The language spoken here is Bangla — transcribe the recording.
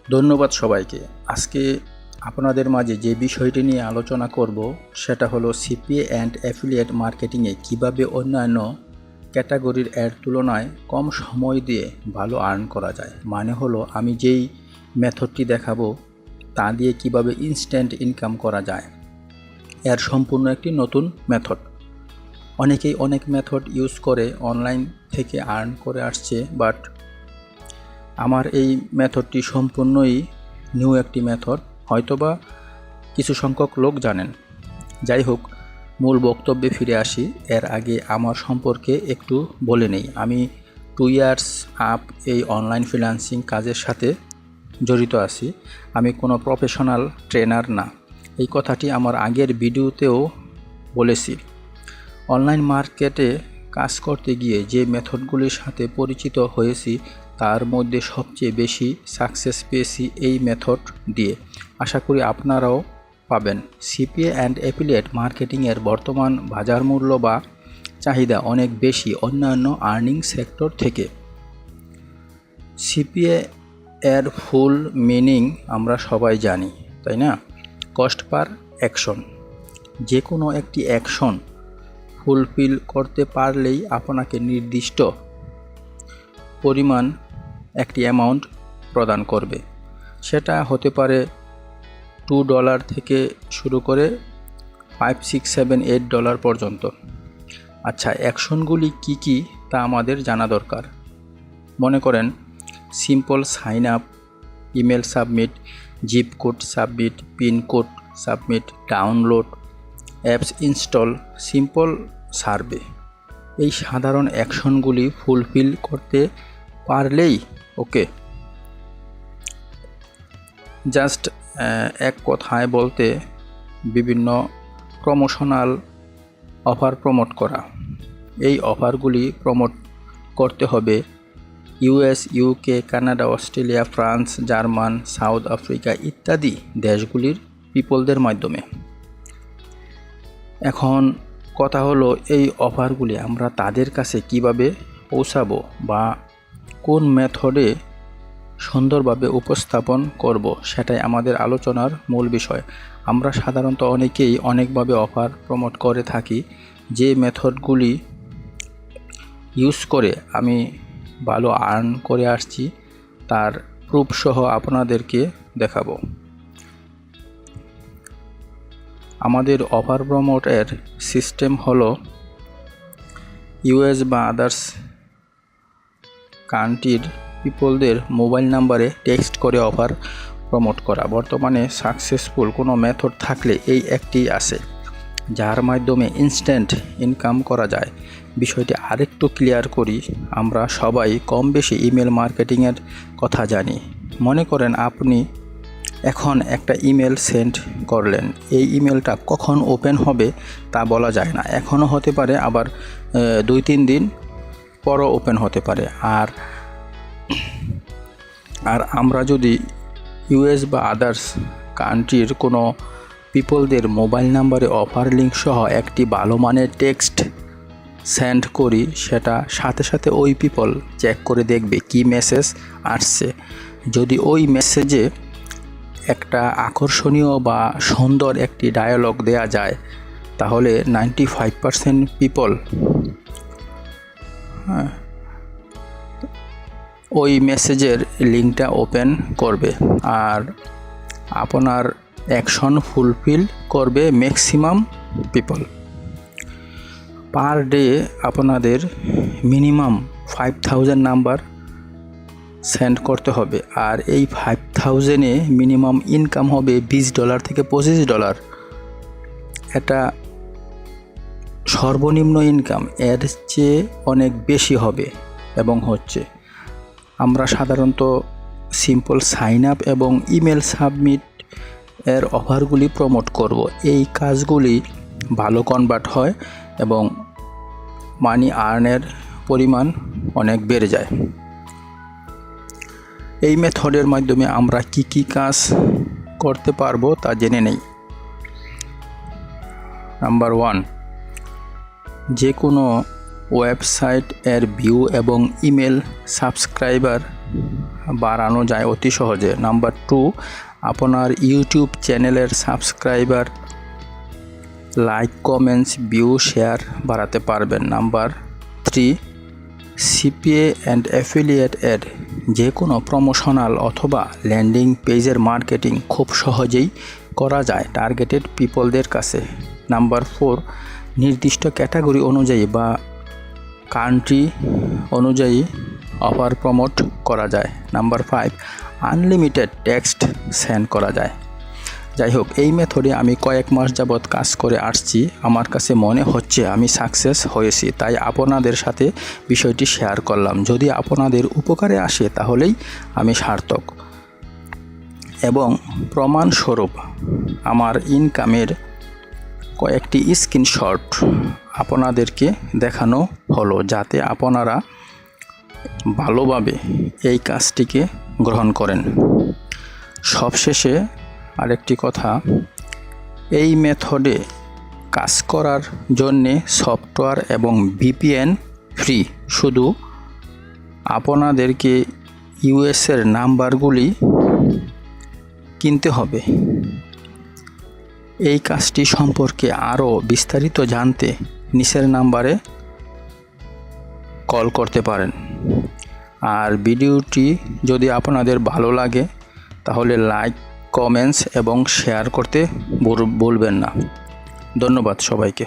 ধন্যবাদ সবাইকে। আজকে আপনাদের মাঝে যে বিষয়টি নিয়ে আলোচনা করব সেটা হলো সিপিএ অ্যান্ড অ্যাফিলিয়েট মার্কেটিংয়ে কিভাবে অন্যান্য ক্যাটাগরির এর তুলনায় কম সময় দিয়ে ভালো আর্ন করা যায়। মানে হলো আমি যেই মেথডটি দেখাবো তা দিয়ে কিভাবে ইনস্ট্যান্ট ইনকাম করা যায়, এর সম্পূর্ণ একটি নতুন মেথড। অনেকেই অনেক মেথড ইউজ করে অনলাইন থেকে আর্ন করে আসছে, বাট আমার এই মেথডটি সম্পূর্ণই নিউ একটি মেথড, হয়তোবা কিছু সংখ্যক লোক জানেন। যাই হোক, মূল বক্তব্যে ফিরে আসি। এর আগে আমার সম্পর্কে একটু বলে নেই। আমি 2 ইয়ার্স আপ এই অনলাইন ফ্রিল্যান্সিং কাজের সাথে জড়িত আছি। আমি কোনো প্রফেশনাল ট্রেনার না, এই কথাটি আমার আগের ভিডিওতেও বলেছি। অনলাইন মার্কেটে কাজ করতে গিয়ে যে মেথডগুলির সাথে পরিচিত হয়েছি তার মধ্যে সবচেয়ে বেশি সাকসেস পেয়েছি এই মেথড দিয়ে। আশা করি আপনারাও পাবেন। সিপিএ অ্যান্ড অ্যাফিলিয়েট মার্কেটিংয়ের বর্তমান বাজার মূল্য বা চাহিদা অনেক বেশি অন্যান্য আর্নিং সেক্টর থেকে। সিপিএ এর ফুল মিনিং আমরা সবাই জানি, তাই না? Cost per action. যে কোনো একটি অ্যাকশন ফুলফিল করতে পারলেই আপনাকে নির্দিষ্ট পরিমাণ একটি অ্যামাউন্ট প্রদান করবে। সেটা হতে পারে $2 থেকে শুরু করে $5, $6, $7, $8 পর্যন্ত। আচ্ছা, অ্যাকশনগুলি কি কি তা আমাদের জানা দরকার। মনে করেন simple sign up, email submit, zip code submit, pin code submit, download, apps install, simple survey. এই সাধারণ অ্যাকশনগুলি ফুলফিল করতে পারলেই ওকে। জাস্ট এক কথায় বলতে বিভিন্ন প্রমোশনাল অফার প্রমোট করা। এই অফারগুলি প্রমোট করতে হবে US, UK, Canada, Australia, France, German, south Africa ইত্যাদি দেশগুলির পিপলদের মাধ্যমে। এখন কথা হলো এই অফারগুলি আমরা তাদের কাছে কিভাবে পৌঁছাবো বা কোন মেথডে সুন্দরভাবে উপস্থাপন করব, সেটাই আমাদের আলোচনার মূল বিষয়। আমরা সাধারণত অনেকেই অনেকভাবে অফার প্রমোট করে থাকি। যে মেথডগুলি ইউজ করে আমি ভালো আর্ন করে আসছি তার প্রুফ সহ আপনাদেরকে দেখাবো। আমাদের অফার প্রমোটের সিস্টেম হলো US বা আদার্স কান্ট্রির পিপলদের মোবাইল নাম্বারে টেক্সট করে অফার প্রমোট করা। বর্তমানে সাকসেসফুল কোনো মেথড থাকলে এই একটি আছে, যার মাধ্যমে ইনস্ট্যান্ট ইনকাম করা যায়। বিষয়টি আরেকটু ক্লিয়ার করি। আমরা সবাই কম বেশি ইমেল মার্কেটিংয়ের কথা জানি। মনে করেন আপনি এখন একটা ইমেল সেন্ড করলেন, এই ইমেলটা কখন ওপেন হবে তা বলা যায় না। এখনও হতে পারে, আবার 2-3 দিন পরও ওপেন হতে পারে। আর আমরা যদি US বা আদার্স কান্ট্রির কোনো পিপলদের মোবাইল নাম্বারে অফার লিঙ্ক সহ একটি ভালো মানের টেক্সট সেন্ড করি, সেটা সাথে সাথে ওই পিপল চেক করে দেখবে কি মেসেজ আসছে। যদি ওই মেসেজে একটা আকর্ষণীয় বা সুন্দর একটি ডায়ালগ দেয়া যায়, তাহলে 95% পিপল ওই মেসেজের লিঙ্কটা ওপেন করবে আর আপনার অ্যাকশন ফুলফিল করবে ম্যাক্সিমাম পিপল। পার ডে আপনাদের মিনিমাম 5000 নাম্বার সেন্ড করতে হবে, আর এই 5000-এ মিনিমাম ইনকাম হবে $20 থেকে $25। এটা সর্বনিম্ন ইনকাম, এর চেয়ে অনেক বেশি হবে এবং হচ্ছে। আমরা সাধারণত সিম্পল সাইন আপ এবং ইমেল সাবমিট এর অফারগুলি প্রমোট করব। এই কাজগুলি ভালো কনভার্ট হয় এবং মানি আর্নের পরিমাণ অনেক বেড়ে যায়। এই মেথডের মাধ্যমে আমরা কি কি কাজ করতে পারবো তা জেনে নেই। নাম্বার 1, যে কোনো ওয়েবসাইট এর ভিউ এবং ইমেল সাবস্ক্রাইবার বাড়ানো যায় অতি সহজে। নাম্বার 2, আপনার ইউটিউব চ্যানেলের subscriber, like, comments, view, share বাড়াতে পারবেন। Number 3, CPA and affiliate ad, যে কোনো প্রমোশনাল অথবা ল্যান্ডিং পেজের মার্কেটিং খুব সহজেই করা যায় টার্গেটেড পিপলদের কাছে। নাম্বার 4, নির্দিষ্ট ক্যাটাগরি অনুযায়ী বা কান্ট্রি অনুযায়ী অফার প্রমোট করা যায়। নাম্বার 5, আনলিমিটেড টেক্সট সেন্ড করা যায়। যাই হোক, এই মেথডে আমি কয়েক মাস যাবৎ কাজ করে আসছি। আমার কাছে মনে হচ্ছে আমি সাকসেস হয়েছি, তাই আপনাদের সাথে বিষয়টি শেয়ার করলাম। যদি আপনাদের উপকারে আসে তাহলেই আমি সার্থক। এবং প্রমাণস্বরূপ আমার ইনকামের কয়েকটি স্ক্রিনশট আপনাদেরকে দেখানো হলো, যাতে আপনারা ভালোভাবে এই কাজটিকে গ্রহণ করেন। সবশেষে আরেকটি কথা, এই মেথডে কাজ করার জন্যে সফটওয়্যার এবং VPN ফ্রি। শুধু আপনাদেরকে ইউএসের নাম্বারগুলি কিনতে হবে। এই কাজটি সম্পর্কে আরও বিস্তারিত জানতে নিচের নাম্বারে কল করতে পারেন। আর ভিডিওটি যদি আপনাদের ভালো লাগে তাহলে লাইক, কমেন্টস এবং শেয়ার করতে ভুলবেন না। ধন্যবাদ সবাইকে।